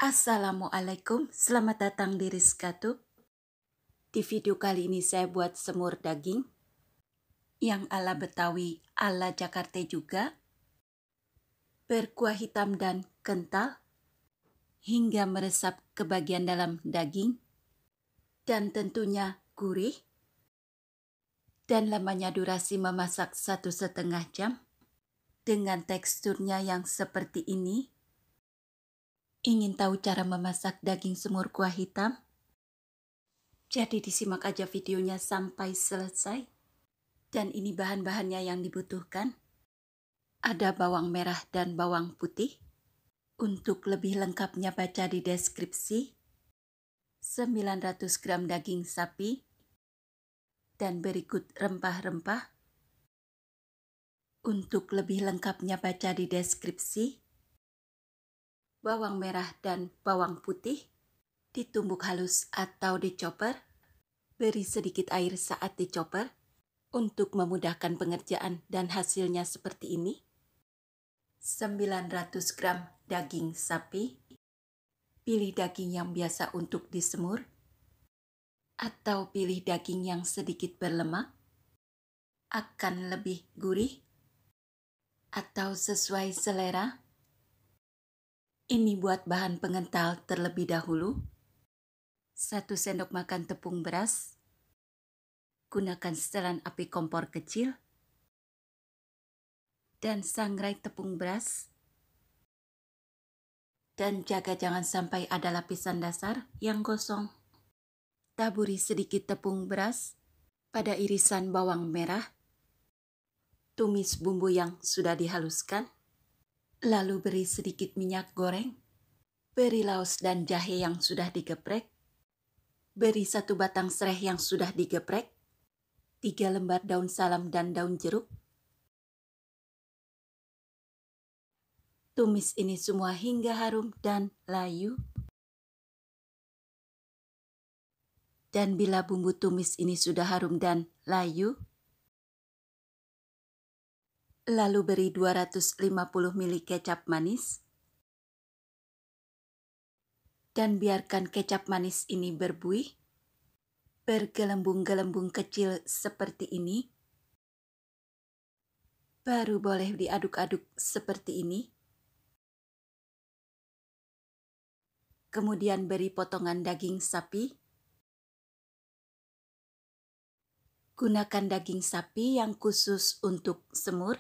Assalamualaikum, selamat datang di Rizkatub. Di video kali ini saya buat semur daging yang ala Betawi, ala Jakarta juga, berkuah hitam dan kental hingga meresap ke bagian dalam daging dan tentunya gurih, dan lamanya durasi memasak 1,5 jam dengan teksturnya yang seperti ini. Ingin tahu cara memasak daging semur kuah hitam? Jadi disimak aja videonya sampai selesai. Dan ini bahan-bahannya yang dibutuhkan. Ada bawang merah dan bawang putih. Untuk lebih lengkapnya baca di deskripsi. 900 gram daging sapi. Dan berikut rempah-rempah. Untuk lebih lengkapnya baca di deskripsi. Bawang merah dan bawang putih ditumbuk halus atau dichopper. Beri sedikit air saat dichopper untuk memudahkan pengerjaan dan hasilnya seperti ini. 900 gram daging sapi. Pilih daging yang biasa untuk disemur atau pilih daging yang sedikit berlemak, akan lebih gurih atau sesuai selera. Ini buat bahan pengental terlebih dahulu. 1 sendok makan tepung beras. Gunakan setelan api kompor kecil. Dan sangrai tepung beras. Dan jaga jangan sampai ada lapisan dasar yang gosong. Taburi sedikit tepung beras pada irisan bawang merah. Tumis bumbu yang sudah dihaluskan. Lalu beri sedikit minyak goreng. Beri laos dan jahe yang sudah digeprek. Beri 1 batang serai yang sudah digeprek. 3 lembar daun salam dan daun jeruk. Tumis ini semua hingga harum dan layu. Dan bila bumbu tumis ini sudah harum dan layu, lalu beri 250 ml kecap manis. Dan biarkan kecap manis ini berbuih. Bergelembung-gelembung kecil seperti ini. Baru boleh diaduk-aduk seperti ini. Kemudian beri potongan daging sapi. Gunakan daging sapi yang khusus untuk semur.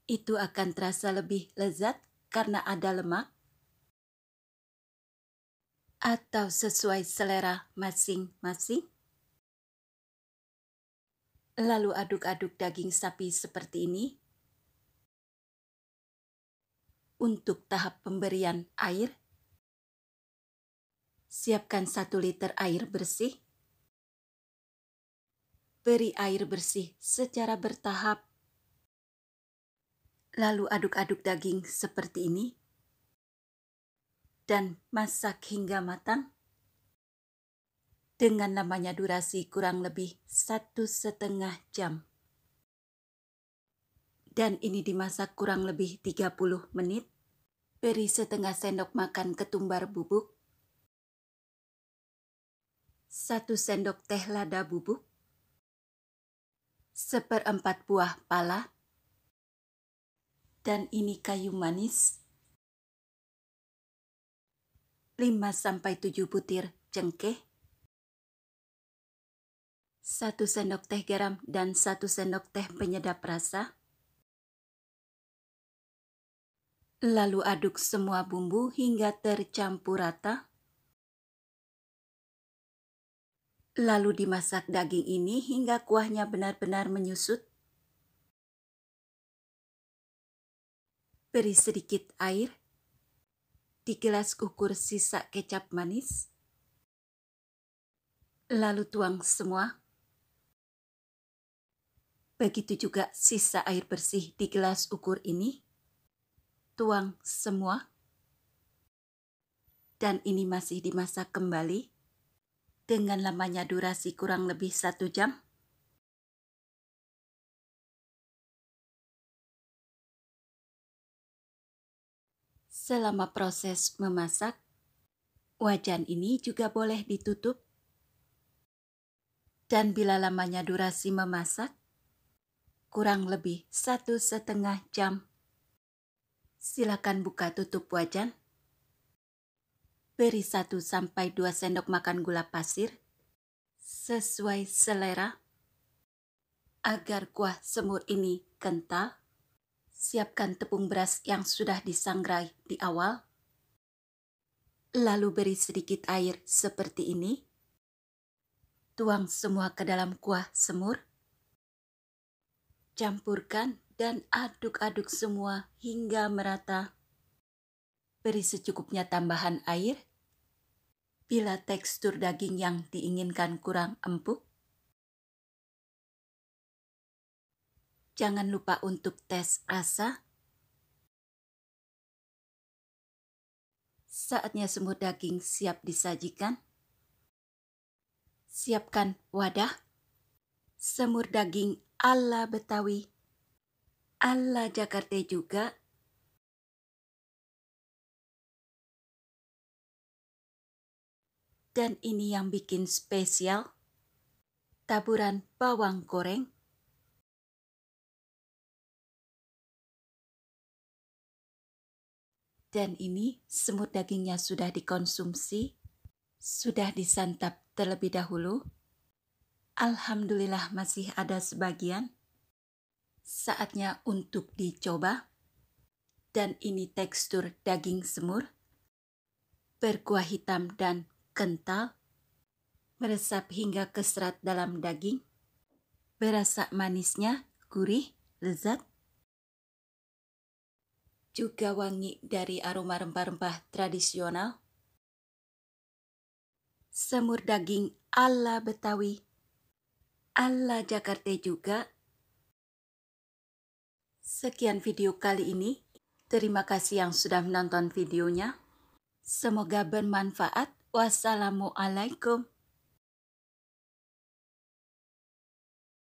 Itu akan terasa lebih lezat karena ada lemak. Atau sesuai selera masing-masing. Lalu aduk-aduk daging sapi seperti ini. Untuk tahap pemberian air, siapkan 1 liter air bersih. Beri air bersih secara bertahap. Lalu aduk-aduk daging seperti ini. Dan masak hingga matang. Dengan lamanya durasi kurang lebih 1,5 jam. Dan ini dimasak kurang lebih 30 menit. Beri setengah sendok makan ketumbar bubuk. 1 sendok teh lada bubuk. 1/4 buah pala. Dan ini kayu manis. 5-7 butir cengkeh. 1 sendok teh garam dan 1 sendok teh penyedap rasa. Lalu aduk semua bumbu hingga tercampur rata. Lalu dimasak daging ini hingga kuahnya benar-benar menyusut. Beri sedikit air. Di gelas ukur sisa kecap manis. Lalu tuang semua. Begitu juga sisa air bersih di gelas ukur ini. Tuang semua. Dan ini masih dimasak kembali. Dengan lamanya durasi kurang lebih 1 jam. Selama proses memasak, wajan ini juga boleh ditutup. Dan bila lamanya durasi memasak, kurang lebih 1,5 jam, silakan buka tutup wajan. Beri 1-2 sendok makan gula pasir, sesuai selera. Agar kuah semur ini kental, siapkan tepung beras yang sudah disangrai di awal. Lalu beri sedikit air seperti ini. Tuang semua ke dalam kuah semur. Campurkan dan aduk-aduk semua hingga merata. Beri secukupnya tambahan air. Bila tekstur daging yang diinginkan kurang empuk, jangan lupa untuk tes rasa. Saatnya semur daging siap disajikan. Siapkan wadah. Semur daging ala Betawi, ala Jakarta juga. Dan ini yang bikin spesial, taburan bawang goreng. Dan ini semur dagingnya sudah dikonsumsi, sudah disantap terlebih dahulu. Alhamdulillah masih ada sebagian. Saatnya untuk dicoba. Dan ini tekstur daging semur, berkuah hitam dan kental, meresap hingga ke serat dalam daging, berasa manisnya, gurih, lezat, juga wangi dari aroma rempah-rempah tradisional. Semur daging ala Betawi, ala Jakarta juga. Sekian video kali ini. Terima kasih yang sudah menonton videonya. Semoga bermanfaat. Wassalamualaikum.